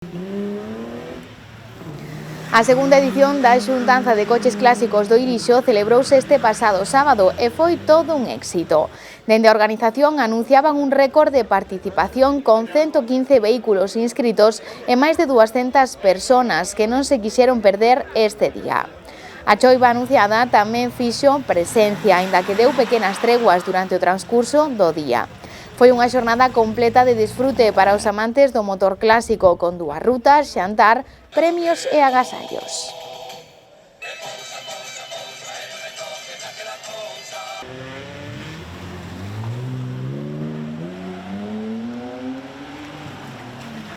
A segunda edición da xuntanza de coches clásicos do Irixo celebrouse este pasado sábado e foi todo un éxito. Dende a organización anunciaban un récord de participación con 115 vehículos inscritos e máis de 200 personas que non se quixeron perder este día. A choiva anunciada tamén fixo presencia, aínda que deu pequenas treguas durante o transcurso do día. Foi unha xornada completa de disfrute para os amantes do motor clásico, con 2 rutas, xantar, premios e agasallos.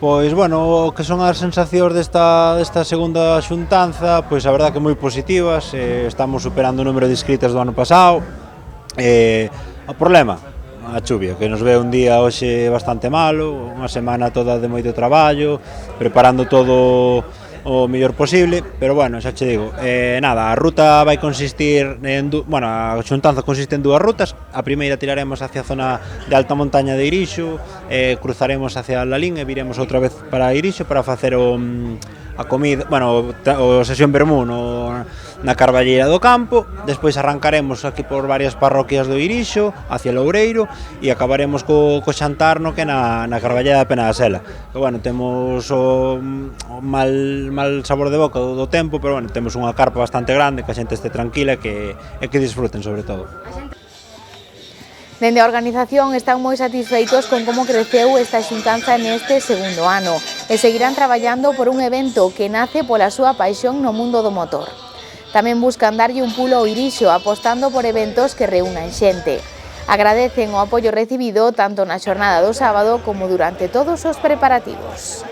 Pois, bueno, o que son as sensacións desta segunda xuntanza, pois a verdad que moi positivas, estamos superando o número de inscritos do ano pasado. O problema, a chuvia, que nos ve un día hoxe bastante malo, unha semana toda de moito traballo, preparando todo o mellor posible, pero bueno, xa che digo, nada, a ruta vai consistir a xuntanza consiste en 2 rutas. A primeira tiraremos hacia a zona de alta montaña de Irixo, cruzaremos hacia Lalín e viremos outra vez para Irixo para facer a comida, o sesión vermú na Carballeira do Campo. Despois arrancaremos aquí por varias parroquias do Irixo, hacia Loureiro, e acabaremos co xantar no que na Carballeira da Pena da Sela. Que, bueno, temos o mal sabor de boca do tempo, pero bueno, temos unha carpa bastante grande, que a xente este tranquila e que disfruten sobre todo. Dende a organización están moi satisfeitos con como creceu esta xuntanza neste segundo ano e seguirán traballando por un evento que nace pola súa paixón no mundo do motor. Tamén buscan darlle un pulo ao Irixo apostando por eventos que reúnan xente. Agradecen o apoio recibido tanto na xornada do sábado como durante todos os preparativos.